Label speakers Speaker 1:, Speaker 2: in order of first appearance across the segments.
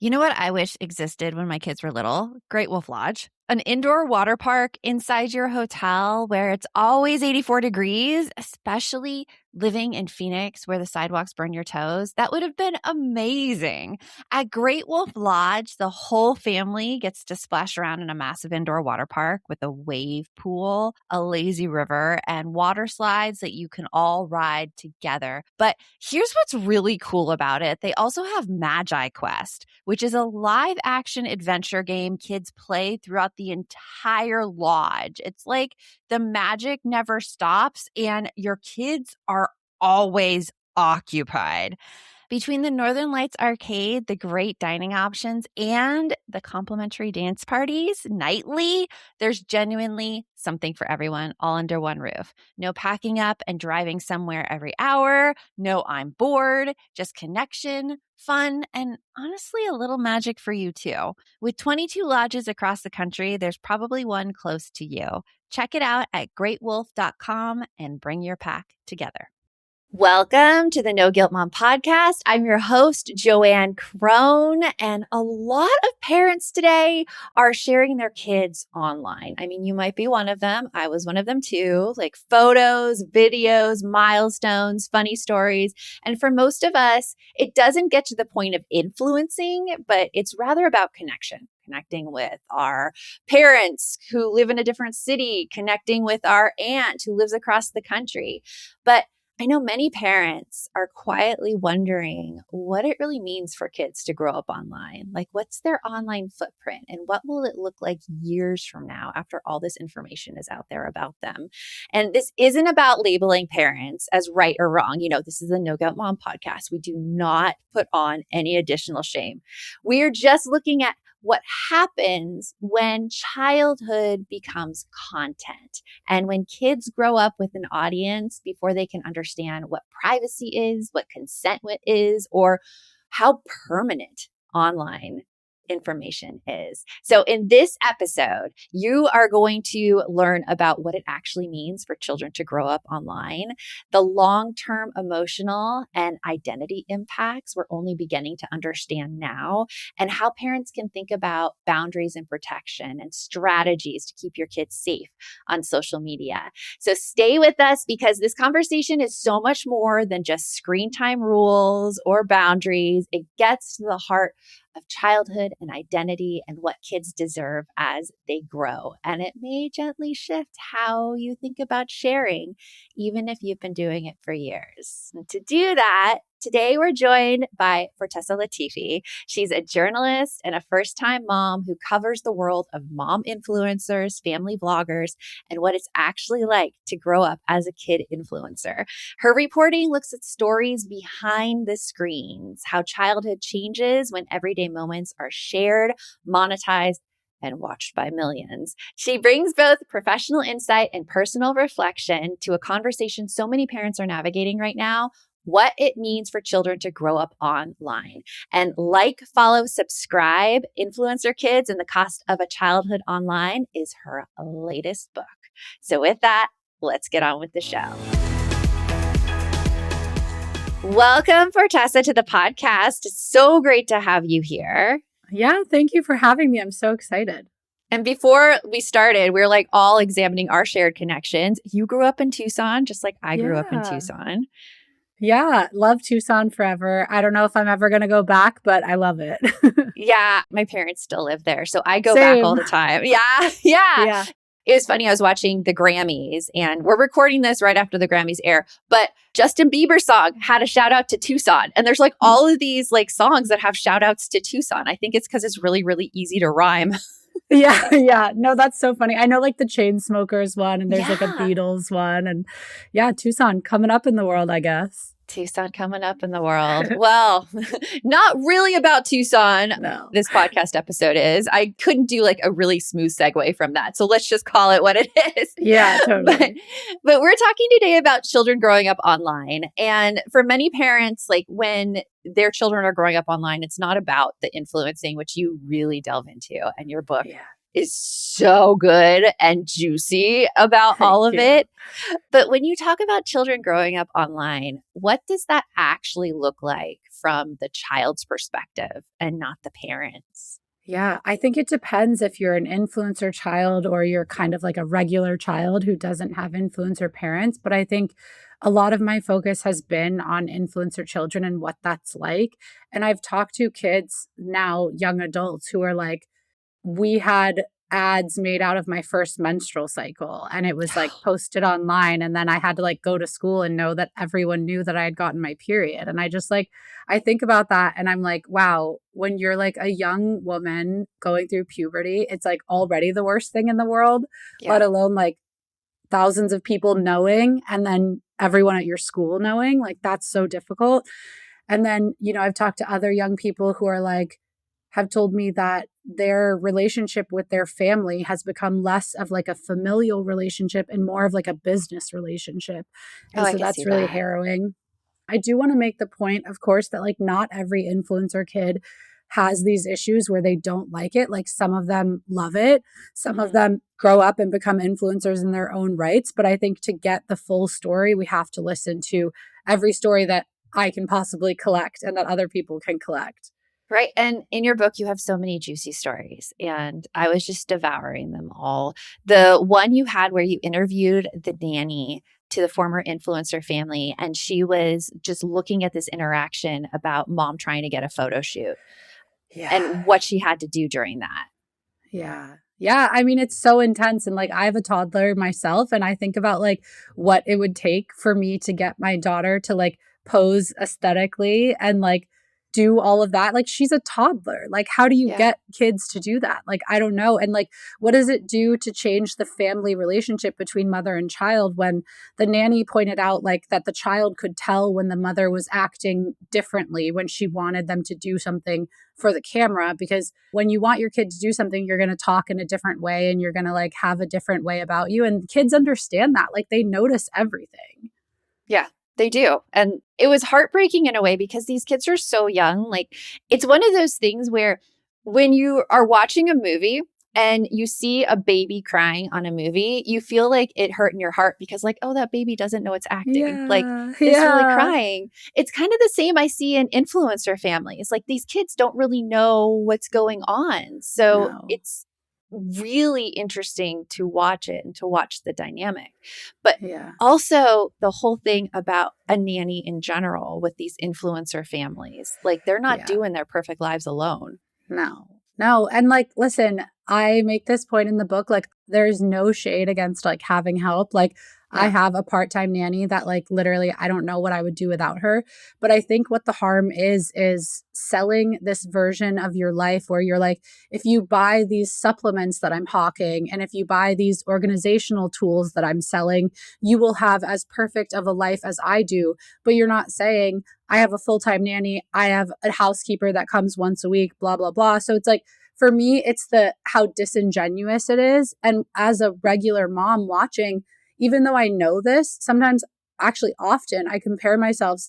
Speaker 1: You know what I wish existed when my kids were little? Great Wolf Lodge. An indoor water park inside your hotel where it's always 84 degrees, especially living in Phoenix where the sidewalks burn your toes. That would have been amazing. At Great Wolf Lodge, the whole family gets to splash around in a massive indoor water park with a wave pool, a lazy river, and water slides that you can all ride together. But here's what's really cool about it. They also have Magi Quest, which is a live action adventure game kids play throughout the entire lodge. It's like the magic never stops and your kids are always occupied. Between the Northern Lights Arcade, the great dining options, and the complimentary dance parties nightly, there's genuinely something for everyone all under one roof. No packing up and driving somewhere every hour. No, I'm bored. Just connection, fun, and honestly, a little magic for you too. With 22 lodges across the country, there's probably one close to you. Check it out at greatwolf.com and bring your pack together. Welcome to the No Guilt Mom podcast. I'm your host, JoAnn Crone, and a lot of parents today are sharing their kids online. I mean, you might be one of them. I was one of them too, like photos, videos, milestones, funny stories. And for most of us, it doesn't get to the point of influencing, but it's rather about connection. Connecting with our parents who live in a different city, connecting with our aunt who lives across the country. But I know many parents are quietly wondering what it really means for kids to grow up online. Like, what's their online footprint and what will it look like years from now after all this information is out there about them? And this isn't about labeling parents as right or wrong. You know, this is the No Guilt Mom podcast. We do not put on any additional shame. We are just looking at what happens when childhood becomes content and when kids grow up with an audience before they can understand what privacy is, what consent is, or how permanent online information is. So in this episode, you are going to learn about what it actually means for children to grow up online, the long-term emotional and identity impacts we're only beginning to understand now, and how parents can think about boundaries and protection and strategies to keep your kids safe on social media. So stay with us because this conversation is so much more than just screen time rules or boundaries. It gets to the heart of childhood and identity and what kids deserve as they grow. And it may gently shift how you think about sharing, even if you've been doing it for years. And to do that, today we're joined by Fortesa Latifi. She's a journalist and a first-time mom who covers the world of mom influencers, family vloggers, and what it's actually like to grow up as a kid influencer. Her reporting looks at stories behind the screens, how childhood changes when everyday moments are shared, monetized, and watched by millions. She brings both professional insight and personal reflection to a conversation so many parents are navigating right now: what it means for children to grow up online. And like, follow, subscribe, Influencer Kids and the Cost of a Childhood Online is her latest book. So with that, let's get on with the show. Welcome, Fortesa, to the podcast. It's so great to have you here.
Speaker 2: Yeah, thank you for having me. I'm so excited.
Speaker 1: And before we started, we were like all examining our shared connections. You grew up in Tucson, just like I grew up in Tucson.
Speaker 2: Yeah, love Tucson forever. I don't know if I'm ever going to go back, but I love it.
Speaker 1: Yeah, my parents still live there, so I go back all the time. Yeah. It was funny. I was watching the Grammys, and we're recording this right after the Grammys air, but Justin Bieber's song had a shout out to Tucson. And there's like all of these like songs that have shout outs to Tucson. I think it's because it's really, really easy to rhyme.
Speaker 2: Yeah. No, that's so funny. I know like the Chainsmokers one, and there's like a Beatles one. And yeah, Tucson coming up in the world, I guess.
Speaker 1: Tucson coming up in the world. Well, not really about Tucson.
Speaker 2: No.
Speaker 1: This podcast episode is. I couldn't do like a really smooth segue from that. So let's just call it what it is.
Speaker 2: Yeah, totally.
Speaker 1: But we're talking today about children growing up online. And for many parents, like when their children are growing up online, it's not about the influencing, which you really delve into in your book. is so good and juicy about
Speaker 2: Thank
Speaker 1: all of
Speaker 2: you.
Speaker 1: it. But when you talk about children growing up online, what does that actually look like from the child's perspective and not the parents?
Speaker 2: Yeah, I think it depends if you're an influencer child or you're kind of like a regular child who doesn't have influencer parents. But I think a lot of my focus has been on influencer children and what that's like. And I've talked to kids now, young adults, who are like, we had ads made out of my first menstrual cycle and it was like posted online, and then I had to like go to school and know that everyone knew that I had gotten my period. And I just like, I think about that and I'm like, wow, when you're like a young woman going through puberty, it's like already the worst thing in the world, let
Speaker 1: Yeah.
Speaker 2: alone like thousands of people knowing and then everyone at your school knowing. Like that's so difficult. And then, I've talked to other young people who are like, have told me that their relationship with their family has become less of like a familial relationship and more of like a business relationship.
Speaker 1: Oh,
Speaker 2: And
Speaker 1: I
Speaker 2: so
Speaker 1: can see
Speaker 2: that's really
Speaker 1: that.
Speaker 2: harrowing. I do want to make the point, of course, that like not every influencer kid has these issues where they don't like it. Like some of them love it. Some of
Speaker 1: Hmm.
Speaker 2: them grow up and become influencers in their own rights. But I think to get the full story, we have to listen to every story that I can possibly collect and that other people can collect.
Speaker 1: Right. And in your book, you have so many juicy stories, and I was just devouring them all. The one you had where you interviewed the nanny to the former influencer family, and she was just looking at this interaction about mom trying to get a photo shoot
Speaker 2: Yeah.
Speaker 1: and what she had to do during that.
Speaker 2: Yeah. Yeah. I mean, it's so intense. And like, I have a toddler myself, and I think about like what it would take for me to get my daughter to like pose aesthetically and like do all of that. Like, she's a toddler. Like, how do you
Speaker 1: Yeah.
Speaker 2: get kids to do that? Like, I don't know. And like, what does it do to change the family relationship between mother and child when the nanny pointed out like that the child could tell when the mother was acting differently when she wanted them to do something for the camera? Because when you want your kid to do something, you're going to talk in a different way and you're going to like have a different way about you. And kids understand that. Like they notice everything.
Speaker 1: Yeah, they do. And it was heartbreaking in a way because these kids are so young. Like, it's one of those things where when you are watching a movie and you see a baby crying on a movie, you feel like it hurt in your heart because, like, oh, that baby doesn't know it's acting. Like,
Speaker 2: Yeah.
Speaker 1: it's really
Speaker 2: Yeah.
Speaker 1: crying. It's kind of the same I see in influencer families. Like, these kids don't really know what's going on. So
Speaker 2: No.
Speaker 1: it's really interesting to watch it and to watch the dynamic. But
Speaker 2: Yeah.
Speaker 1: also the whole thing about a nanny in general with these influencer families, like they're not
Speaker 2: Yeah.
Speaker 1: doing their perfect lives alone.
Speaker 2: No. No. And like, listen, I make this point in the book, like, there's no shade against like having help. Like, I
Speaker 1: Yeah.
Speaker 2: have a part time nanny that, like, literally, I don't know what I would do without her. But I think what the harm is selling this version of your life where you're like, if you buy these supplements that I'm hawking and if you buy these organizational tools that I'm selling, you will have as perfect of a life as I do. But you're not saying, I have a full time nanny. I have a housekeeper that comes once a week, blah, blah, blah. So it's like, for me, it's the how disingenuous it is. And as a regular mom watching, even though I know this, sometimes actually often I compare myself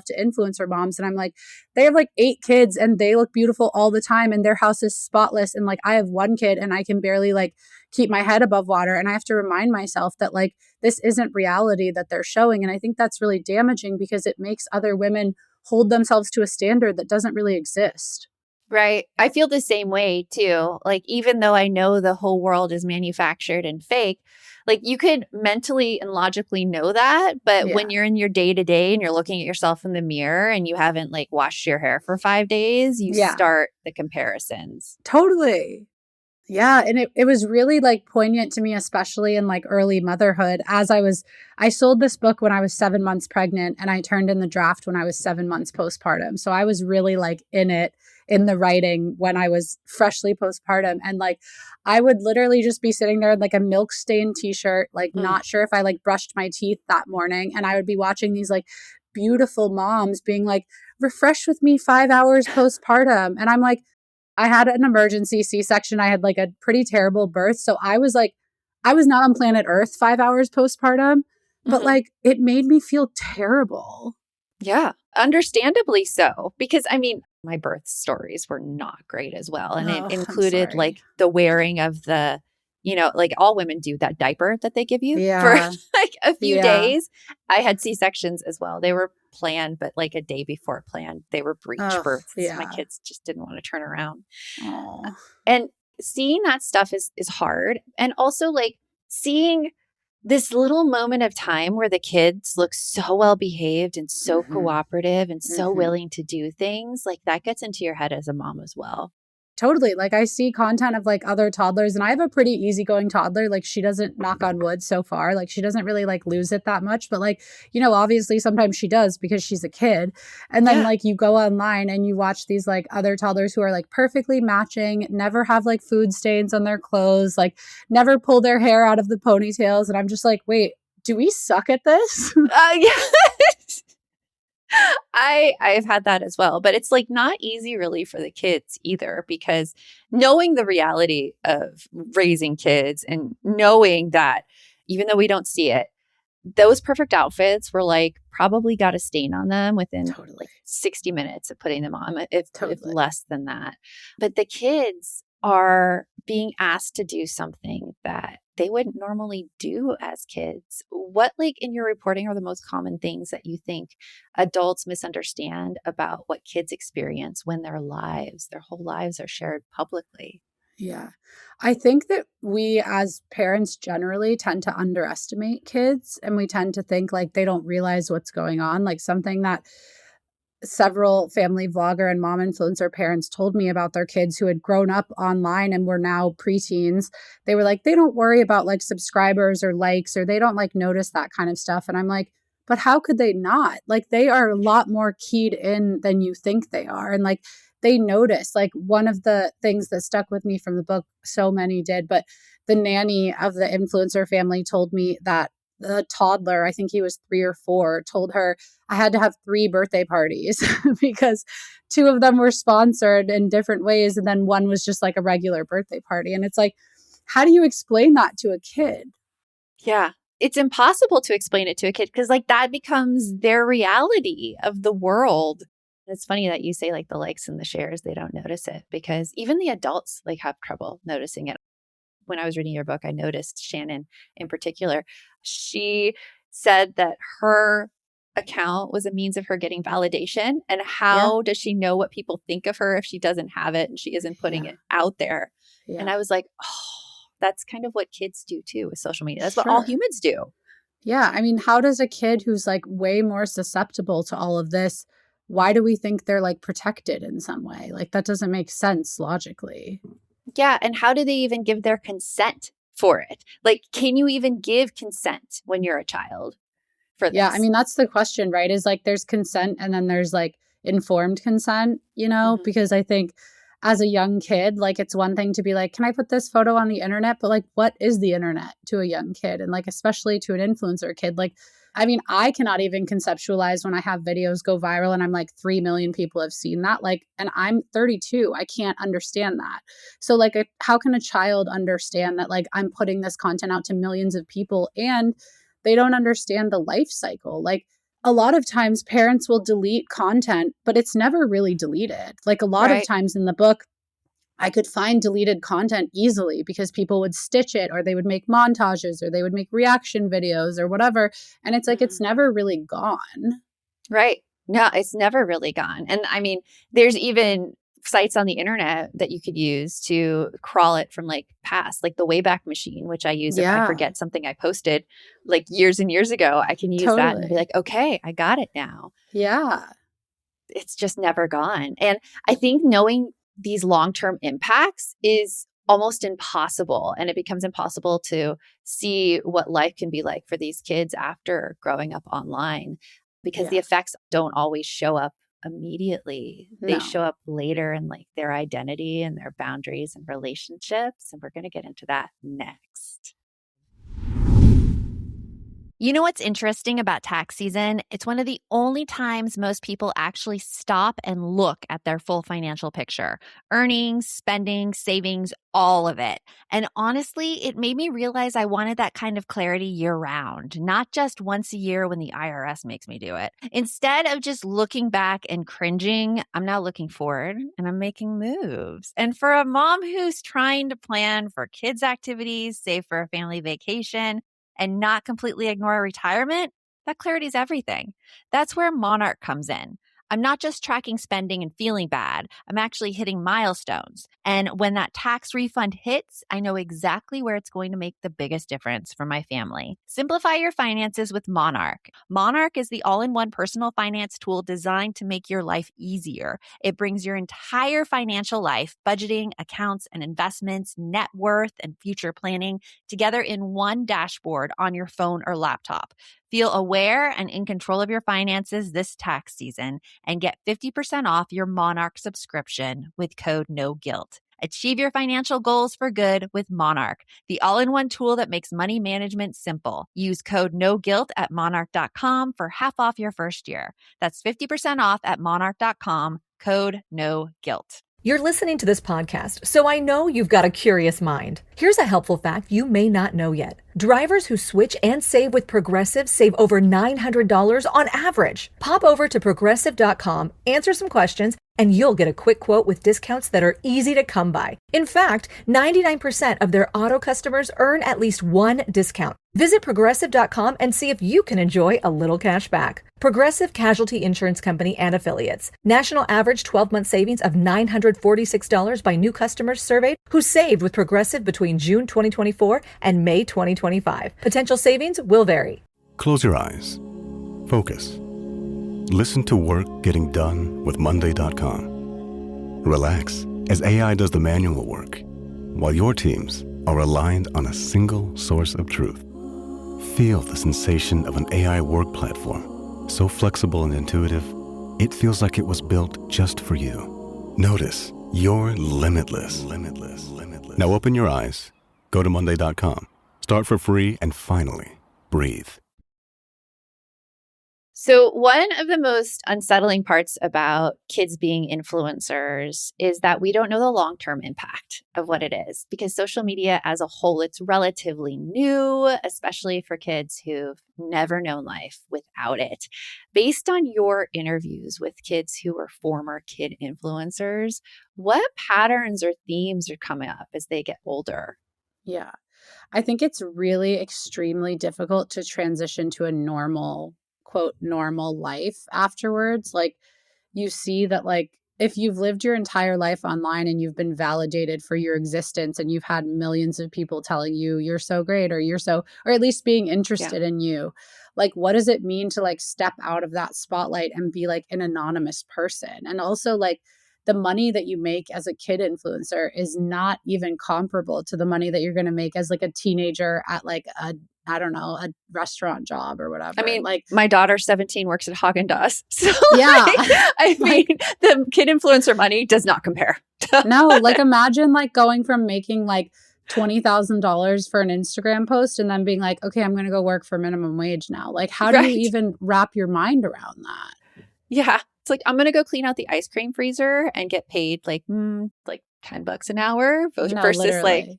Speaker 2: to influencer moms and I'm like, they have like 8 kids and they look beautiful all the time and their house is spotless. And like I have 1 kid and I can barely like keep my head above water. And I have to remind myself that like this isn't reality that they're showing. And I think that's really damaging because it makes other women hold themselves to a standard that doesn't really exist.
Speaker 1: Right. I feel the same way too. Like, even though I know the whole world is manufactured and fake, like you could mentally and logically know that. But
Speaker 2: Yeah.
Speaker 1: when you're in your day to day and you're looking at yourself in the mirror and you haven't like washed your hair for 5 days, you
Speaker 2: Yeah.
Speaker 1: start the comparisons.
Speaker 2: Totally. Yeah, and it was really like poignant to me, especially in like early motherhood. I sold this book when I was 7 months pregnant, and I turned in the draft when I was 7 months postpartum. So I was really like in it in the writing when I was freshly postpartum, and like I would literally just be sitting there in like a milk stained t-shirt, like
Speaker 1: Mm.
Speaker 2: not sure if I like brushed my teeth that morning, and I would be watching these like beautiful moms being like, refresh with me 5 hours postpartum, and I'm like, I had an emergency C-section. I had like a pretty terrible birth. So I was like, I was not on planet Earth 5 hours postpartum, but
Speaker 1: Mhm.
Speaker 2: like it made me feel terrible.
Speaker 1: Yeah, understandably so. Because I mean, My birth stories were not great as well. And it
Speaker 2: Oh, I'm
Speaker 1: included
Speaker 2: sorry.
Speaker 1: like the wearing of the, like all women do that diaper that they give you for
Speaker 2: Yeah.
Speaker 1: like a few
Speaker 2: Yeah.
Speaker 1: days. I had C-sections as well. They were planned, but like a day before planned, they were breech
Speaker 2: Oh,
Speaker 1: births. My
Speaker 2: yeah.
Speaker 1: kids just didn't want to turn around.
Speaker 2: Oh.
Speaker 1: And seeing that stuff is hard. And also like seeing this little moment of time where the kids look so well behaved and so
Speaker 2: Mhm.
Speaker 1: cooperative and so
Speaker 2: Mhm.
Speaker 1: willing to do things, like that gets into your head as a mom as well.
Speaker 2: Totally. Like I see content of like other toddlers and I have a pretty easygoing toddler. Like she doesn't, knock on wood, so far. Like she doesn't really like lose it that much, but like, obviously sometimes she does because she's a kid. And then
Speaker 1: Yeah.
Speaker 2: like you go online and you watch these like other toddlers who are like perfectly matching, never have like food stains on their clothes, like never pull their hair out of the ponytails. And I'm just like, wait, do we suck at this?
Speaker 1: Yeah. I've had that as well, but it's like not easy really for the kids either because knowing the reality of raising kids and knowing that even though we don't see it, those perfect outfits were like probably got a stain on them within
Speaker 2: Totally.
Speaker 1: like 60 minutes of putting them on, if
Speaker 2: Totally.
Speaker 1: less than that. But the kids are being asked to do something that they wouldn't normally do as kids. What, like in your reporting, are the most common things that you think adults misunderstand about what kids experience when their whole lives are shared publicly?
Speaker 2: Yeah. I think that we as parents generally tend to underestimate kids and we tend to think like they don't realize what's going on. Like something that several family vlogger and mom influencer parents told me about their kids who had grown up online and were now preteens. They were like, they don't worry about like subscribers or likes, or they don't like notice that kind of stuff. And I'm like, but how could they not? Like, they are a lot more keyed in than you think they are. And like, they notice, like, one of the things that stuck with me from the book, so many did, but the nanny of the influencer family told me that the toddler, I think he was 3 or 4, told her, I had to have 3 birthday parties because 2 of them were sponsored in different ways. And then one was just like a regular birthday party. And it's like, how do you explain that to a kid?
Speaker 1: Yeah. It's impossible to explain it to a kid because, like, that becomes their reality of the world. It's funny that you say, like, the likes and the shares, they don't notice it because even the adults, like, have trouble noticing it. When I was reading your book, I noticed Shannon in particular. She said that her account was a means of her getting validation. And
Speaker 2: Yeah.
Speaker 1: how does she know what people think of her if she doesn't have it and she isn't putting
Speaker 2: Yeah.
Speaker 1: it out there? And
Speaker 2: Yeah.
Speaker 1: I was like, oh, that's kind of what kids do too with social media. That's what all
Speaker 2: Sure.
Speaker 1: humans do.
Speaker 2: Yeah. I mean, how does a kid who's like way more susceptible to all of this, why do we think they're like protected in some way? Like, that doesn't make sense logically.
Speaker 1: Yeah. And how do they even give their consent for it? Like, can you even give consent when you're a child for
Speaker 2: Yeah, I
Speaker 1: this?
Speaker 2: mean, that's the question, right? Is like there's consent and then there's like informed consent,
Speaker 1: Hmm.
Speaker 2: because I think as a young kid, like it's one thing to be like, can I put this photo on the internet? But like, what is the internet to a young kid? And like, especially to an influencer kid, like, I mean, I cannot even conceptualize when I have videos go viral and I'm like, 3 million people have seen that. Like, and I'm 32, I can't understand that. So, like, how can a child understand that, like, I'm putting this content out to millions of people and they don't understand the life cycle? Like, a lot of times parents will delete content, but it's never really deleted. Like, a lot of
Speaker 1: Right.
Speaker 2: times in the book, I could find deleted content easily because people would stitch it or they would make montages or they would make reaction videos or whatever. And it's like,
Speaker 1: Mhm.
Speaker 2: it's never really gone.
Speaker 1: Right. No, it's never really gone. And I mean, there's even sites on the internet that you could use to crawl it from like past, like the Wayback Machine, which I use if I
Speaker 2: Yeah,
Speaker 1: forget something I posted like years and years ago. I can use that and be
Speaker 2: totally.
Speaker 1: like, okay, I got it now.
Speaker 2: Yeah.
Speaker 1: It's just never gone. And I think knowing these long term impacts is almost impossible. And it becomes impossible to see what life can be like for these kids after growing up online because the
Speaker 2: Yeah.
Speaker 1: effects don't always show up immediately. They
Speaker 2: No.
Speaker 1: show up later in like their identity and their boundaries and relationships. And we're going to get into that next. You know what's interesting about tax season? It's one of the only times most people actually stop and look at their full financial picture: earnings, spending, savings, all of it. And honestly, it made me realize I wanted that kind of clarity year round, not just once a year when the IRS makes me do it. Instead of just looking back and cringing, I'm now looking forward and I'm making moves. And for a mom who's trying to plan for kids' activities, save for a family vacation, and not completely ignore retirement, that clarity is everything. That's where Monarch comes in. I'm not just tracking spending and feeling bad. I'm actually hitting milestones. And when that tax refund hits, I know exactly where it's going to make the biggest difference for my family. Simplify your finances with Monarch. Monarch is the all-in-one personal finance tool designed to make your life easier. It brings your entire financial life, budgeting, accounts, and investments, net worth, and future planning together in one dashboard on your phone or laptop. Feel aware and in control of your finances this tax season and get 50% off your Monarch subscription with code NOGUILT. Achieve your financial goals for good with Monarch, the all-in-one tool that makes money management simple. Use code NOGUILT at monarch.com for half off your first year. That's 50% off at monarch.com, code NOGUILT.
Speaker 3: You're listening to this podcast, so I know you've got a curious mind. Here's a helpful fact you may not know yet. Drivers who switch and save with Progressive save over $900 on average. Pop over to progressive.com, answer some questions, and you'll get a quick quote with discounts that are easy to come by. In fact, 99% of their auto customers earn at least one discount. Visit progressive.com and see if you can enjoy a little cash back. Progressive Casualty Insurance Company and Affiliates. National average 12-month savings of $946 by new customers surveyed who saved with Progressive between June 2024 and May 2025. Potential savings will vary.
Speaker 4: Close your eyes. Focus. Listen to work getting done with Monday.com. Relax as AI does the manual work, while your teams are aligned on a single source of truth. Feel the sensation of an AI work platform, so flexible and intuitive, it feels like it was built just for you. Notice you're limitless. Now open your eyes, go to Monday.com, start for free, and finally, breathe.
Speaker 1: So, one of the most unsettling parts about kids being influencers is that we don't know the long-term impact of what it is, because social media as a whole, it's relatively new, especially for kids who've never known life without it. Based on your interviews with kids who are former kid influencers, what patterns or themes are coming up as they get older?
Speaker 2: Yeah. I think it's really extremely difficult to transition to a normal, quote, normal life afterwards. Like, you see that, like, if you've lived your entire life online and you've been validated for your existence and you've had millions of people telling you you're so great or you're so, or at least being interested in you, like, what does it mean to like step out of that spotlight and be like an anonymous person? And also, like, the money that you make as a kid influencer is not even comparable to the money that you're going to make as like a teenager at like a, I don't know, a restaurant job or whatever.
Speaker 1: I mean,
Speaker 2: like,
Speaker 1: my daughter, 17, works at Haagen-Dazs. So,
Speaker 2: yeah,
Speaker 1: I mean, the kid influencer money does not compare.
Speaker 2: no, like, imagine like going from making like $20,000 for an Instagram post and then being like, okay, I'm going to go work for minimum wage now. Like, how do you even wrap your mind around that?
Speaker 1: Yeah. It's like, I'm going to go clean out the ice cream freezer and get paid like $10 an hour versus
Speaker 2: literally.
Speaker 1: like,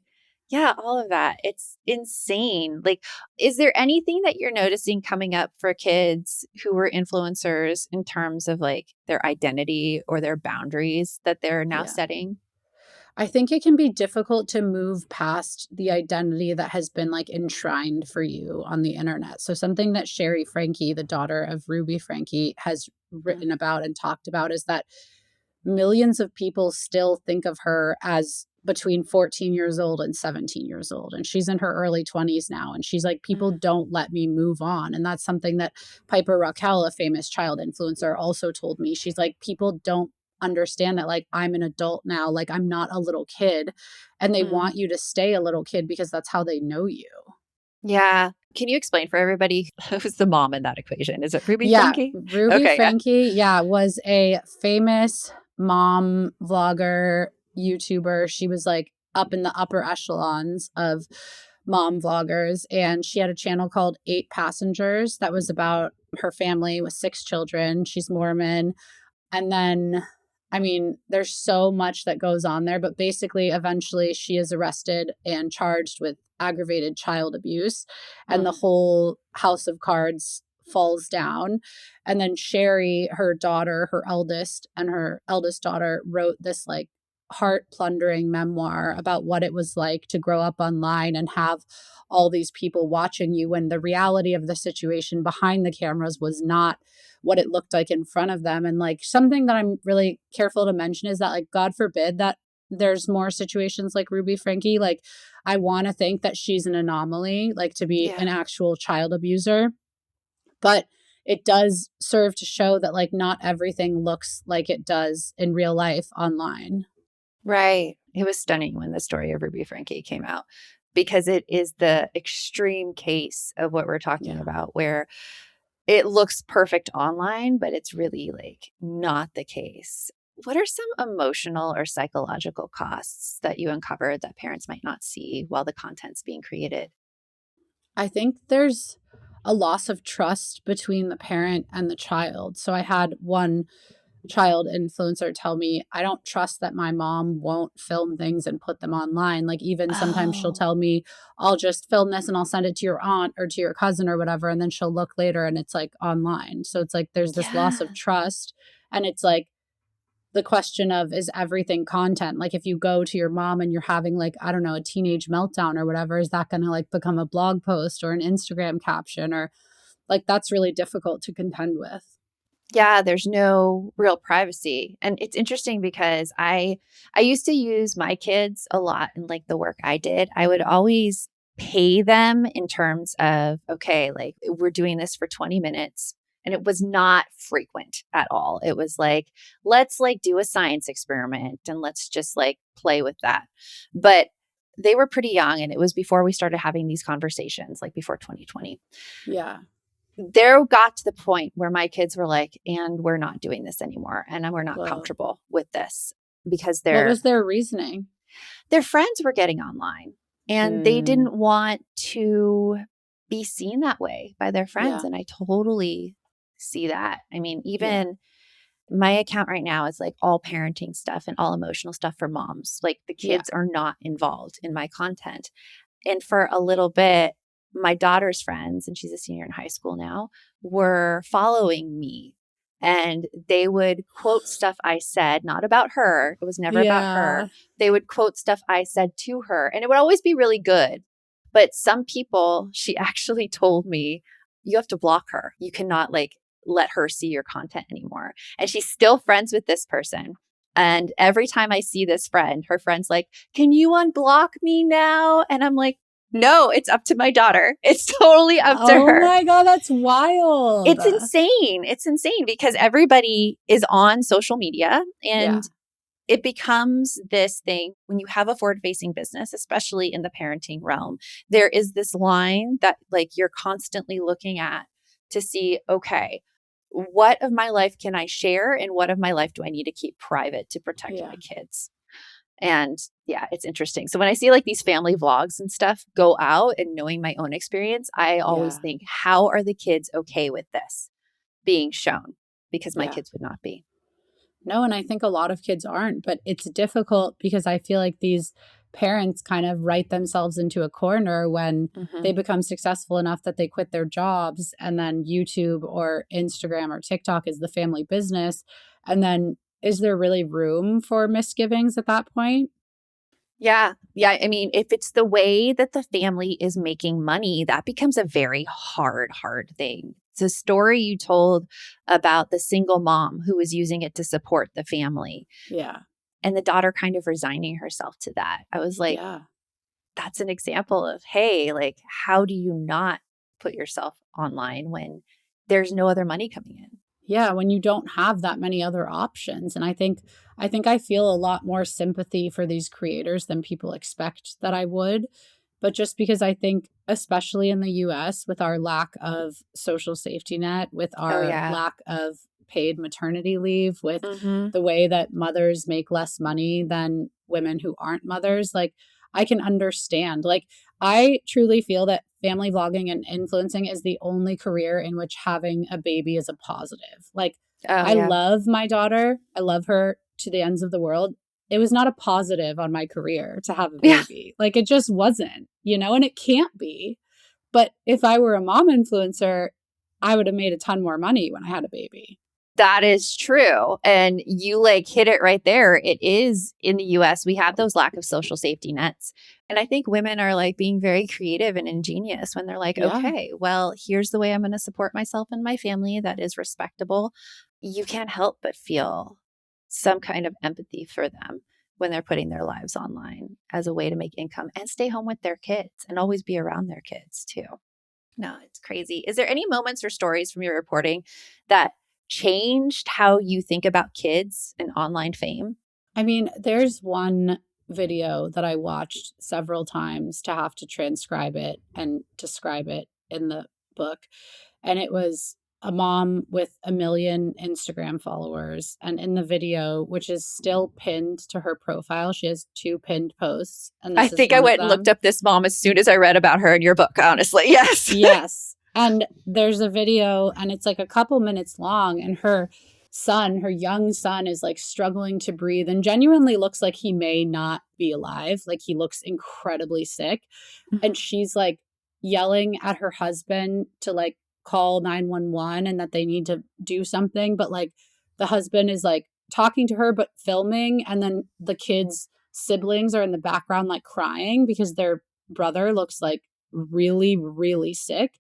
Speaker 1: yeah, all of that. It's insane. Like, is there anything that you're noticing coming up for kids who were influencers in terms of like their identity or their boundaries that they're now setting?
Speaker 2: I think it can be difficult to move past the identity that has been like enshrined for you on the internet. So something that Sherry Frankie, the daughter of Ruby Frankie, has written about and talked about is that millions of people still think of her as between 14 years old and 17 years old. And she's in her early 20s now. And she's like, people don't let me move on. And that's something that Piper Raquel, a famous child influencer, also told me. She's like, people don't understand that, like, I'm an adult now, like, I'm not a little kid, and they want you to stay a little kid because that's how they know you.
Speaker 1: Yeah. Can you explain for everybody who's the mom in that equation? Is it Ruby Frankie?
Speaker 2: Ruby Frankie, was a famous mom vlogger, YouTuber. She was like up in the upper echelons of mom vloggers, and she had a channel called 8 Passengers that was about her family with 6 children. She's Mormon. And then, I mean, there's so much that goes on there, but basically, eventually, she is arrested and charged with aggravated child abuse, and the whole house of cards falls down. And then Sherry, her daughter, her eldest, and her eldest daughter wrote this like heart plundering memoir about what it was like to grow up online and have all these people watching you when the reality of the situation behind the cameras was not what it looked like in front of them. And like something that I'm really careful to mention is that, like, God forbid that there's more situations like Ruby Frankie. Like, I want to think that she's an anomaly, like to be an actual child abuser. But it does serve to show that like not everything looks like it does in real life online.
Speaker 1: Right. It was stunning when the story of Ruby Frankie came out, because it is the extreme case of what we're talking about, where it looks perfect online, but it's really like not the case. What are some emotional or psychological costs that you uncovered that parents might not see while the content's being created?
Speaker 2: I think there's a loss of trust between the parent and the child. So I had one child influencer tell me, I don't trust that my mom won't film things and put them online. Like, even sometimes she'll tell me, I'll just film this and I'll send it to your aunt or to your cousin or whatever. And then she'll look later and it's like online. So it's like there's this loss of trust. And it's like the question of, is everything content? Like, if you go to your mom and you're having like, I don't know, a teenage meltdown or whatever, is that going to like become a blog post or an Instagram caption? Or like, that's really difficult to contend with.
Speaker 1: Yeah, there's no real privacy. And it's interesting because I used to use my kids a lot in like the work I did. I would always pay them in terms of, okay, like we're doing this for 20 minutes. And it was not frequent at all. It was like, let's like do a science experiment and let's just like play with that. But they were pretty young, and it was before we started having these conversations, like before 2020.
Speaker 2: Yeah.
Speaker 1: There got to the point where my kids were like, and we're not doing this anymore. And we're not
Speaker 2: Whoa.
Speaker 1: comfortable with this, because
Speaker 2: What was their reasoning?
Speaker 1: their friends were getting online and they didn't want to be seen that way by their friends.
Speaker 2: Yeah.
Speaker 1: And I totally see that. I mean, even my account right now is like all parenting stuff and all emotional stuff for moms. Like the kids are not involved in my content. And for a little bit, my daughter's friends, and she's a senior in high school now, were following me. And they would quote stuff I said, not about her. It was never about her. They would quote stuff I said to her, and it would always be really good. But some people, she actually told me, you have to block her. You cannot like let her see your content anymore. And she's still friends with this person. And every time I see this friend, her friend's like, can you unblock me now? And I'm like, no, it's up to my daughter. It's totally up to her.
Speaker 2: Oh my God, that's wild.
Speaker 1: It's insane. It's insane because everybody is on social media, and it becomes this thing when you have a forward-facing business, especially in the parenting realm. There is this line that like you're constantly looking at to see, okay, what of my life can I share and what of my life do I need to keep private to protect my kids? And yeah, it's interesting. So when I see like these family vlogs and stuff go out, and knowing my own experience, I always think, how are the kids okay with this being shown? Because my kids would not be.
Speaker 2: No, and I think a lot of kids aren't, but it's difficult because I feel like these parents kind of write themselves into a corner when they become successful enough that they quit their jobs, and then YouTube or Instagram or TikTok is the family business. And then is there really room for misgivings at that point?
Speaker 1: Yeah. Yeah. I mean, if it's the way that the family is making money, that becomes a very hard thing. It's a story you told about the single mom who was using it to support the family.
Speaker 2: Yeah.
Speaker 1: And the daughter kind of resigning herself to that. I was like, that's an example of, hey, like, how do you not put yourself online when there's no other money coming in?
Speaker 2: Yeah, when you don't have that many other options. And I think I feel a lot more sympathy for these creators than people expect that I would. But just because I think, especially in the US, with our lack of social safety net, with our lack of paid maternity leave, with the way that mothers make less money than women who aren't mothers, like, I can understand. Like, I truly feel that family vlogging and influencing is the only career in which having a baby is a positive. Like,
Speaker 1: Oh,
Speaker 2: I
Speaker 1: yeah.
Speaker 2: love my daughter. I love her to the ends of the world. It was not a positive on my career to have a
Speaker 1: Yeah.
Speaker 2: baby. Like, it just wasn't, and it can't be. But if I were a mom influencer, I would have made a ton more money when I had a baby.
Speaker 1: That is true. And you like hit it right there. It is in the US, we have those lack of social safety nets. And I think women are like being very creative and ingenious when they're like,
Speaker 2: Yeah.
Speaker 1: okay, well, here's the way I'm going to support myself and my family that is respectable. You can't help but feel some kind of empathy for them when they're putting their lives online as a way to make income and stay home with their kids and always be around their kids too. No, it's crazy. Is there any moments or stories from your reporting that changed how you think about kids and online fame?
Speaker 2: I mean, there's one video that I watched several times to have to transcribe it and describe it in the book. And it was a mom with 1 million Instagram followers. And in the video, which is still pinned to her profile, she has 2 pinned posts. And
Speaker 1: I
Speaker 2: this is
Speaker 1: think I
Speaker 2: one of
Speaker 1: went and looked
Speaker 2: them.
Speaker 1: up this mom as soon as I read about her in your book, honestly. Yes.
Speaker 2: Yes. And there's a video, and it's like a couple minutes long, and her young son, is like struggling to breathe and genuinely looks like he may not be alive. Like, he looks incredibly sick. And she's like yelling at her husband to like call 911 and that they need to do something. But like, the husband is like talking to her, but filming. And then the kids' siblings are in the background, like crying because their brother looks like really, really sick.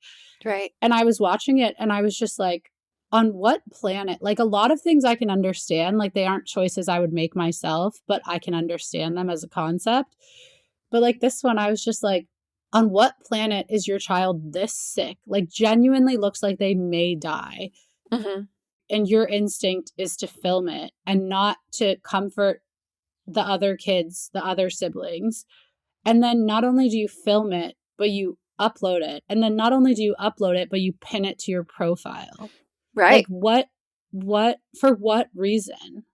Speaker 1: Right.
Speaker 2: And I was watching it and I was just like, on what planet? Like, a lot of things I can understand. Like, they aren't choices I would make myself, but I can understand them as a concept. But like this one, I was just like, on what planet is your child this sick? Like, genuinely looks like they may die.
Speaker 1: Mm-hmm.
Speaker 2: And your instinct is to film it and not to comfort the other kids, the other siblings. And then not only do you film it, but you upload it. And then not only do you upload it, but you pin it to your profile.
Speaker 1: Right.
Speaker 2: Like, for what reason?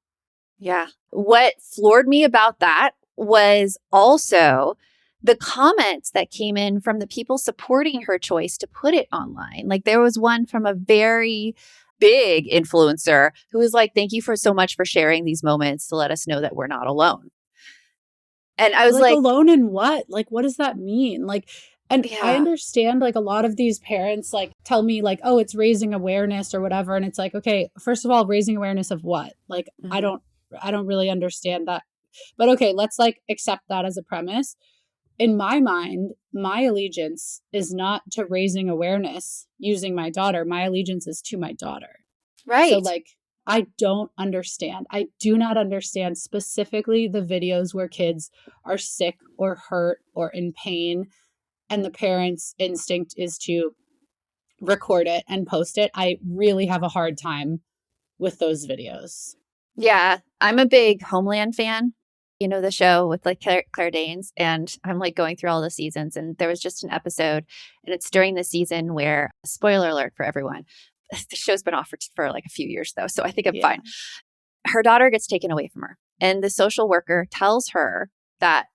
Speaker 1: Yeah. What floored me about that was also the comments that came in from the people supporting her choice to put it online. Like, there was one from a very big influencer who was like, thank you for so much for sharing these moments to let us know that we're not alone. And I was like,
Speaker 2: alone in what? Like, what does that mean? Like, and I
Speaker 1: yeah.
Speaker 2: understand, like, a lot of these parents like tell me like, oh, it's raising awareness or whatever. And it's like, okay, first of all, raising awareness of what? Like, I don't really understand that. But okay, let's like accept that as a premise. In my mind, my allegiance is not to raising awareness using my daughter. My allegiance is to my daughter.
Speaker 1: Right.
Speaker 2: So like, I don't understand. I do not understand specifically the videos where kids are sick or hurt or in pain, and the parents' instinct is to record it and post it. I really have a hard time with those videos.
Speaker 1: Yeah. I'm a big Homeland fan. You know, the show with like Claire Danes, and I'm like going through all the seasons, and there was just an episode, and it's during the season where, spoiler alert for everyone, the show's been off for like a few years though, so I think I'm fine. Her daughter gets taken away from her, and the social worker tells her that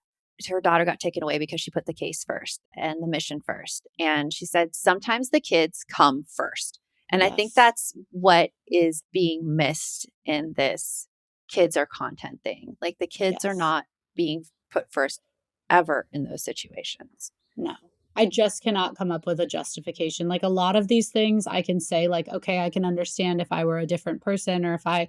Speaker 1: her daughter got taken away because she put the case first and the mission first. And she said, sometimes the kids come first. And I think that's what is being missed in this kids are content thing. Like, the kids are not being put first ever in those situations.
Speaker 2: No. I just cannot come up with a justification. Like, a lot of these things I can say like, okay, I can understand if I were a different person or if I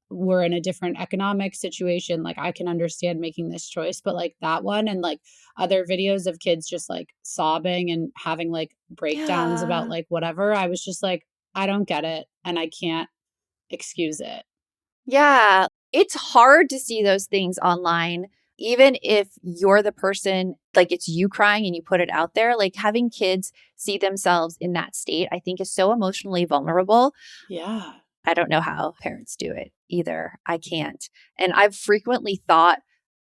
Speaker 2: were in a different economic situation, like I can understand making this choice. But like that one and like other videos of kids just like sobbing and having like breakdowns about like whatever, I was just like, I don't get it and I can't excuse it.
Speaker 1: Yeah. It's hard to see those things online, even if you're the person, like it's you crying and you put it out there. Like, having kids see themselves in that state, I think is so emotionally vulnerable.
Speaker 2: Yeah.
Speaker 1: I don't know how parents do it either. I can't. And I've frequently thought,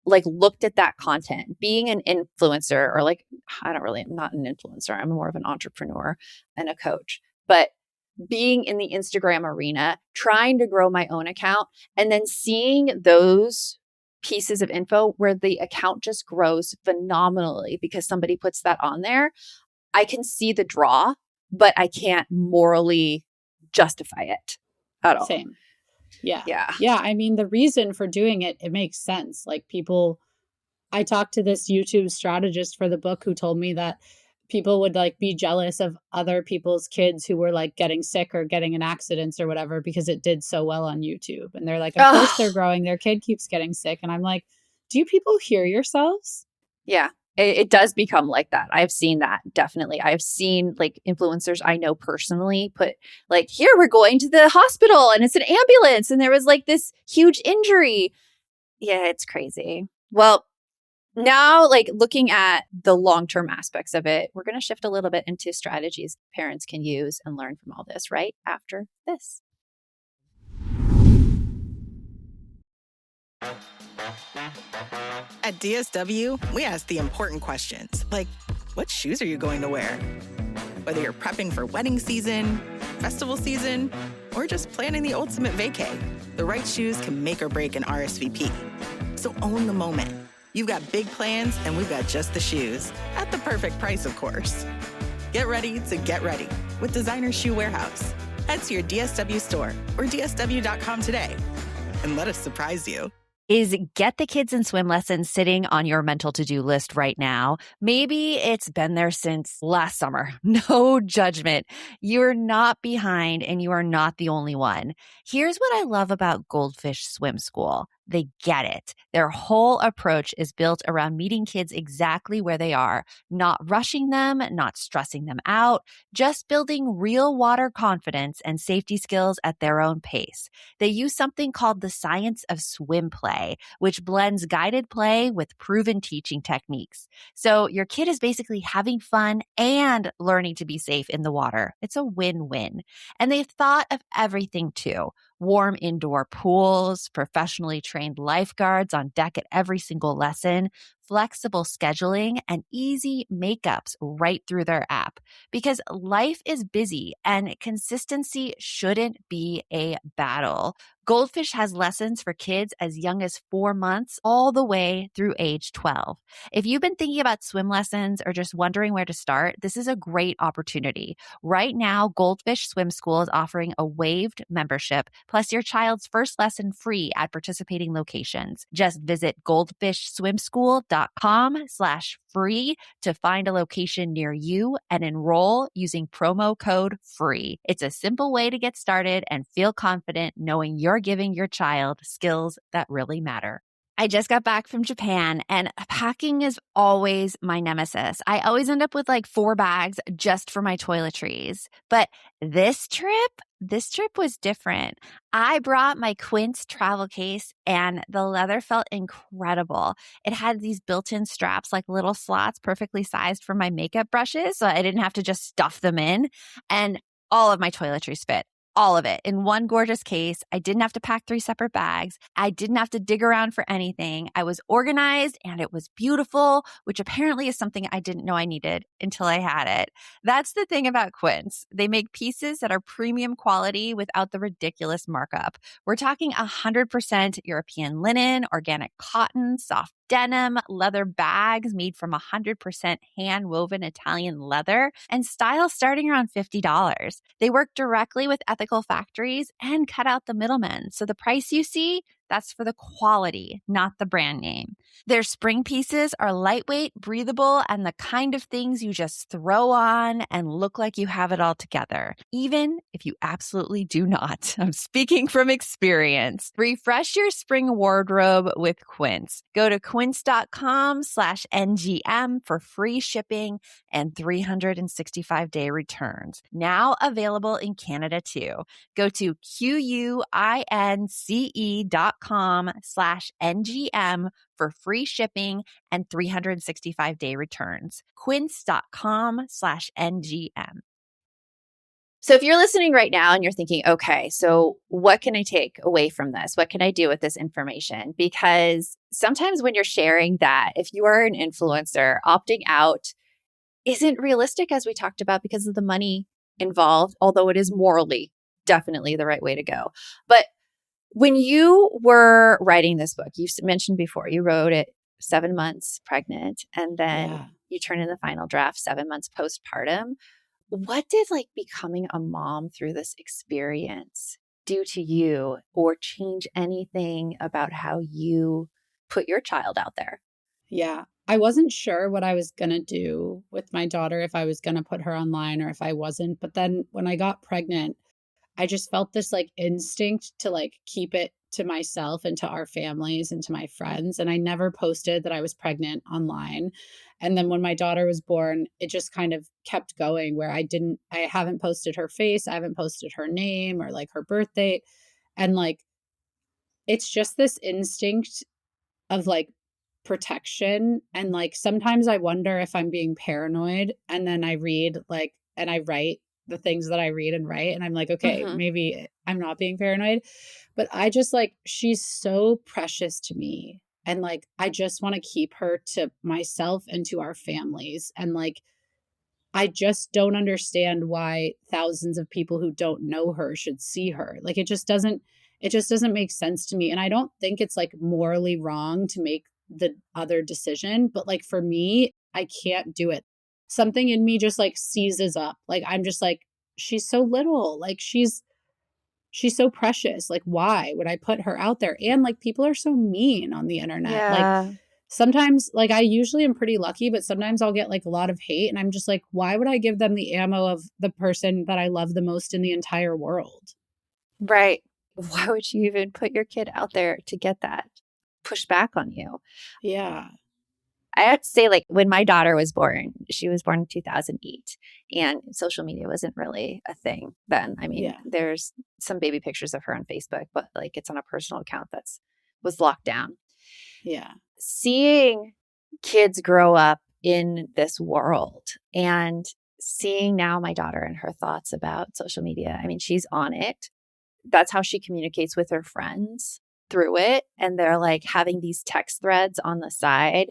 Speaker 1: like, looked at that content, being an influencer, or like, I'm not an influencer. I'm more of an entrepreneur and a coach, but being in the Instagram arena, trying to grow my own account, and then seeing those pieces of info where the account just grows phenomenally because somebody puts that on there, I can see the draw, but I can't morally justify it at all.
Speaker 2: Same. Yeah.
Speaker 1: Yeah.
Speaker 2: Yeah. I mean, the reason for doing it, it makes sense. Like people, I talked to this YouTube strategist for the book who told me that people would like be jealous of other people's kids who were like getting sick or getting in accidents or whatever because it did so well on YouTube. And they're like, of course they're growing, their kid keeps getting sick. And I'm like, do you people hear yourselves?
Speaker 1: Yeah. It does become like that. I've seen that. Definitely. I've seen like influencers I know personally put like, here, we're going to the hospital and it's an ambulance. And there was like this huge injury. Yeah, it's crazy. Well, now, like looking at the long-term aspects of it, we're going to shift a little bit into strategies parents can use and learn from all this right after this.
Speaker 5: At DSW, we ask the important questions, like, what shoes are you going to wear? Whether you're prepping for wedding season, festival season, or just planning the ultimate vacay, the right shoes can make or break an RSVP. So own the moment. You've got big plans, and we've got just the shoes. At the perfect price, of course. Get ready to get ready with Designer Shoe Warehouse. Head to your DSW store or dsw.com today and let us surprise you.
Speaker 1: Is get the kids in swim lessons sitting on your mental to-do list right now? Maybe it's been there since last summer. No judgment. You're not behind and you are not the only one. Here's what I love about Goldfish Swim School. They get it. Their whole approach is built around meeting kids exactly where they are, not rushing them, not stressing them out, just building real water confidence and safety skills at their own pace. They use something called the science of swim play, which blends guided play with proven teaching techniques. So your kid is basically having fun and learning to be safe in the water. It's a win-win. And they've thought of everything too. Warm indoor pools, professionally trained lifeguards on deck at every single lesson, flexible scheduling, and easy makeups right through their app. Because life is busy and consistency shouldn't be a battle. Goldfish has lessons for kids as young as 4 months all the way through age 12. If you've been thinking about swim lessons or just wondering where to start, this is a great opportunity. Right now, Goldfish Swim School is offering a waived membership plus your child's first lesson free at participating locations. Just visit goldfishswimschool.com/free to find a location near you and enroll using promo code FREE. It's a simple way to get started and feel confident knowing you're giving your child skills that really matter. I just got back from Japan and packing is always my nemesis. I always end up with like 4 bags just for my toiletries. But this trip was different. I brought my Quince travel case and the leather felt incredible. It had these built-in straps, like little slots perfectly sized for my makeup brushes, so I didn't have to just stuff them in. And all of my toiletries fit. All of it in one gorgeous case. I didn't have to pack 3 separate bags. I didn't have to dig around for anything. I was organized and it was beautiful, which apparently is something I didn't know I needed until I had it. That's the thing about Quince. They make pieces that are premium quality without the ridiculous markup. We're talking 100% European linen, organic cotton, soft denim, leather bags made from 100% hand-woven Italian leather, and styles starting around $50. They work directly with ethical factories and cut out the middlemen. So the price you see, that's for the quality, not the brand name. Their spring pieces are lightweight, breathable, and the kind of things you just throw on and look like you have it all together, even if you absolutely do not. I'm speaking from experience. Refresh your spring wardrobe with Quince. Go to quince.com/NGM for free shipping and 365-day returns. Now available in Canada too. Go to quince.com/NGM for free shipping and 365-day returns. Quince.com/NGM. So if you're listening right now and you're thinking, okay, so what can I take away from this? What can I do with this information? Because sometimes when you're sharing that, if you are an influencer, opting out isn't realistic, as we talked about, because of the money involved, although it is morally definitely the right way to go. But When you were writing this book, you mentioned before you wrote it 7 months pregnant, and then
Speaker 2: Yeah.
Speaker 1: you turn in the final draft 7 months postpartum. What did like becoming a mom through this experience do to you or change anything about how you put your child out there?
Speaker 2: Yeah. I wasn't sure what I was going to do with my daughter, if I was going to put her online or if I wasn't. But then when I got pregnant, I just felt this like instinct to like keep it to myself and to our families and to my friends. And I never posted that I was pregnant online. And then when my daughter was born, it just kind of kept going where I haven't posted her face, I haven't posted her name or like her birth date. And like, it's just this instinct of like protection. And like sometimes I wonder if I'm being paranoid. And then I read like, and I write the things that I read and write. And I'm like, okay,
Speaker 1: Mm-hmm.
Speaker 2: maybe I'm not being paranoid. But I just like, she's so precious to me. And like, I just want to keep her to myself and to our families. And like, I just don't understand why thousands of people who don't know her should see her. Like it just doesn't make sense to me. And I don't think it's like morally wrong to make the other decision, but like for me, I can't do it. Something in me just like seizes up. Like I'm just like she's so little. Like she's so precious. Like why would I put her out there? And like people are so mean on the internet. Like
Speaker 1: Yeah.
Speaker 2: sometimes, like, I usually am pretty lucky, but sometimes I'll get like a lot of hate. And I'm just like, why would I give them the ammo of the person that I love the most in the entire world?
Speaker 1: Right. Why would you even put your kid out there to get that push back on you?
Speaker 2: Yeah.
Speaker 1: I have to say, like, when my daughter was born, she was born in 2008, and social media wasn't really a thing then. I mean,
Speaker 2: Yeah.
Speaker 1: there's some baby pictures of her on Facebook, but like it's on a personal account that's was locked down.
Speaker 2: Yeah.
Speaker 1: Seeing kids grow up in this world and seeing now my daughter and her thoughts about social media. I mean, she's on it. That's how she communicates with her friends through it. And they're like having these text threads on the side.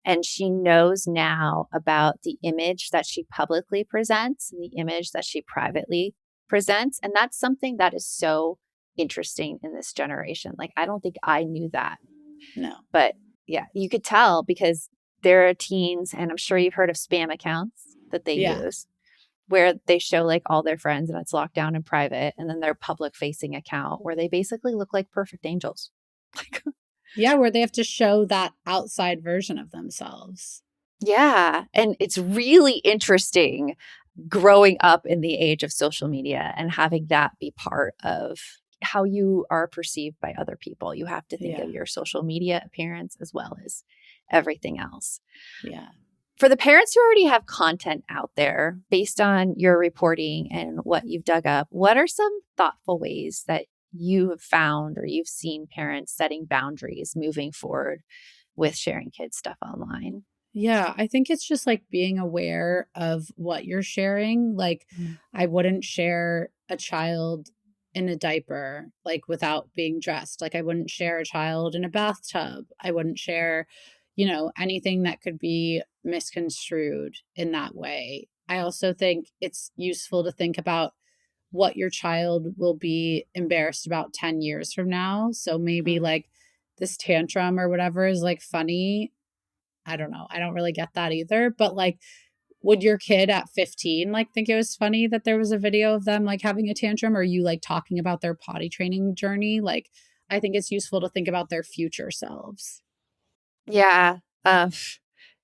Speaker 1: And she knows now about the image that she publicly presents and the image that she privately presents. And that's something that is so interesting in this generation. Like, I don't think I knew that.
Speaker 2: No.
Speaker 1: But yeah, you could tell because there are teens, and I'm sure you've heard of spam accounts that they
Speaker 2: Yeah.
Speaker 1: use where they show like all their friends and it's locked down in private, and then their public facing account where they basically look like perfect angels. Like,
Speaker 2: Yeah. Where they have to show that outside version of themselves.
Speaker 1: yeah. And it's really interesting growing up in the age of social media and having that be part of how you are perceived by other people. You have to think
Speaker 2: Yeah.
Speaker 1: of your social media appearance as well as everything else.
Speaker 2: Yeah.
Speaker 1: For the parents who already have content out there based on your reporting and what you've dug up, what are some thoughtful ways that you have found or you've seen parents setting boundaries moving forward with sharing kids stuff online?
Speaker 2: Yeah, I think it's just like being aware of what you're sharing. Like,
Speaker 1: Mm.
Speaker 2: I wouldn't share a child in a diaper, like without being dressed. Like, I wouldn't share a child in a bathtub. I wouldn't share, anything that could be misconstrued in that way. I also think it's useful to think about what your child will be embarrassed about 10 years from now. So maybe
Speaker 1: Mm.
Speaker 2: like this tantrum or whatever is like funny. I don't know. I don't really get that either. But like, would your kid at 15 like think it was funny that there was a video of them like having a tantrum, or you like talking about their potty training journey? Like, I think it's useful to think about their future selves.
Speaker 1: Yeah.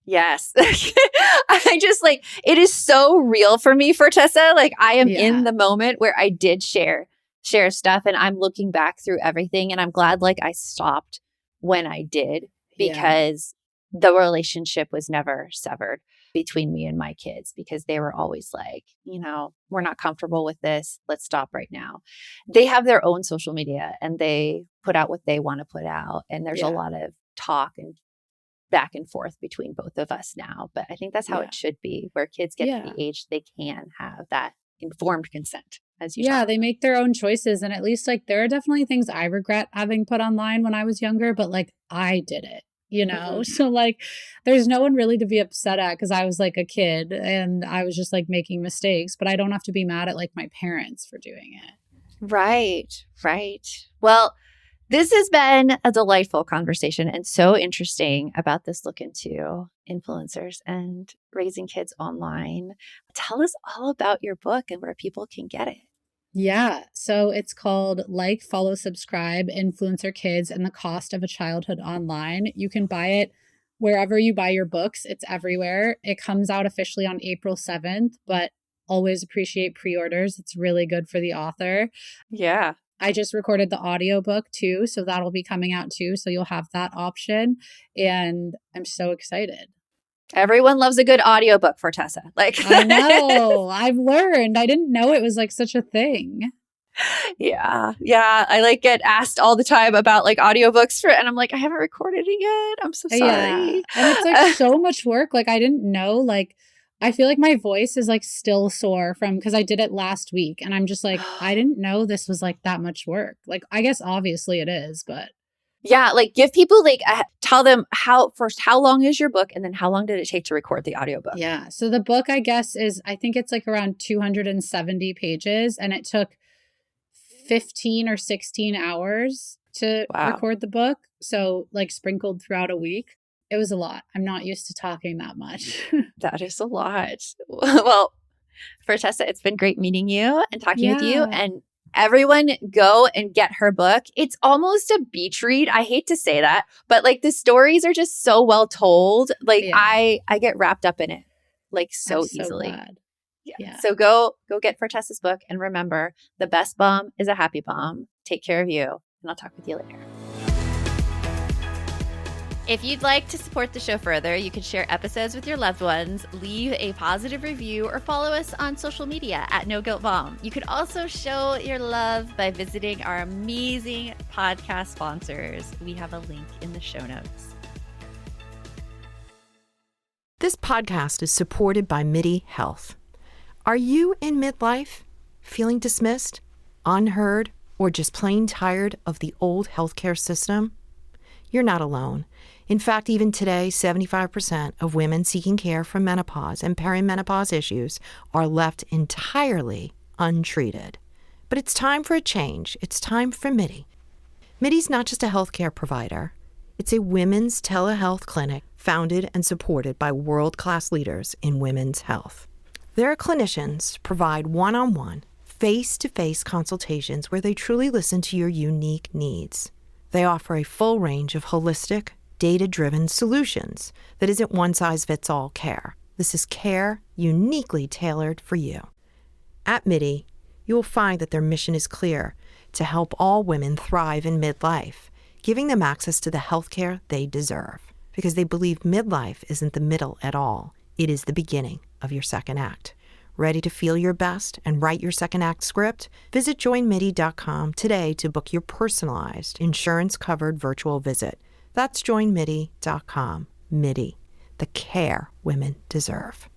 Speaker 1: Yes. I just like it is so real for me, Fortesa. Like I am in
Speaker 2: Yeah.
Speaker 1: the moment where I did share stuff, and I'm looking back through everything, and I'm glad like I stopped when I did,
Speaker 2: Yeah.
Speaker 1: because the relationship was never severed between me and my kids, because they were always like, we're not comfortable with this. Let's stop right now. They have their own social media and they put out what they want to put out, and there's a
Speaker 2: Yeah.
Speaker 1: lot of talk and back and forth between both of us now. But I think that's how
Speaker 2: Yeah.
Speaker 1: it should be, where kids get to
Speaker 2: Yeah.
Speaker 1: the age they can have that informed consent, as you
Speaker 2: Yeah,
Speaker 1: talk
Speaker 2: they
Speaker 1: about.
Speaker 2: make their own choices. And at least like there are definitely things I regret having put online when I was younger, but like I did it.
Speaker 1: Mhm.
Speaker 2: So like there's no one really to be upset at because I was like a kid and I was just like making mistakes, but I don't have to be mad at like my parents for doing it.
Speaker 1: Right, right. Well, This has been a delightful conversation and so interesting about this look into influencers and raising kids online. Tell us all about your book and where people can get it.
Speaker 2: Yeah. So it's called Like, Follow, Subscribe, Influencer Kids and the Cost of a Childhood Online. You can buy it wherever you buy your books. It's everywhere. It comes out officially on April 7th, but always appreciate pre-orders. It's really good for the author.
Speaker 1: Yeah.
Speaker 2: I just recorded the audiobook too, so that'll be coming out too. So you'll have that option. And I'm so excited.
Speaker 1: Everyone loves a good audiobook, Fortesa. Like
Speaker 2: I know. I've learned. I didn't know it was like such a thing.
Speaker 1: Yeah. I like get asked all the time about like audiobooks and I'm like, I haven't recorded it yet. I'm so sorry.
Speaker 2: Yeah. And it's like so much work. Like I didn't know, like I feel like my voice is like still sore from because I did it last week and I'm just like, I didn't know this was like that much work. Like I guess obviously it is, but
Speaker 1: yeah, like give people like tell them how long is your book and then how long did it take to record the audiobook?
Speaker 2: Yeah. So the book I guess is I think it's like around 270 pages and it took 15 or 16 hours to record the book. So like sprinkled throughout a week. It was a lot. I'm not used to talking that much.
Speaker 1: That is a lot. Well, Fortesa, it's been great meeting you and talking with you. And everyone go and get her book. It's almost a beach read. I hate to say that, but like the stories are just so well told. Like I get wrapped up in it like so easily.
Speaker 2: Glad. Yeah.
Speaker 1: So go get Fortesa's book. And remember, the best bum is a happy bum. Take care of you. And I'll talk with you later. If you'd like to support the show further, you can share episodes with your loved ones, leave a positive review, or follow us on social media at No Guilt Mom. You could also show your love by visiting our amazing podcast sponsors. We have a link in the show notes.
Speaker 6: This podcast is supported by MIDI Health. Are you in midlife, feeling dismissed, unheard, or just plain tired of the old healthcare system? You're not alone. In fact, even today, 75% of women seeking care for menopause and perimenopause issues are left entirely untreated. But it's time for a change. It's time for MIDI. MIDI's not just a healthcare provider. It's a women's telehealth clinic founded and supported by world-class leaders in women's health. Their clinicians provide one-on-one, face-to-face consultations where they truly listen to your unique needs. They offer a full range of holistic, data-driven solutions that isn't one-size-fits-all care. This is care uniquely tailored for you. At MIDI, you will find that their mission is clear: to help all women thrive in midlife, giving them access to the healthcare they deserve. Because they believe midlife isn't the middle at all. It is the beginning of your second act. Ready to feel your best and write your second act script? Visit joinmidi.com today to book your personalized, insurance-covered virtual visit. That's joinmidi.com. MIDI, the care women deserve.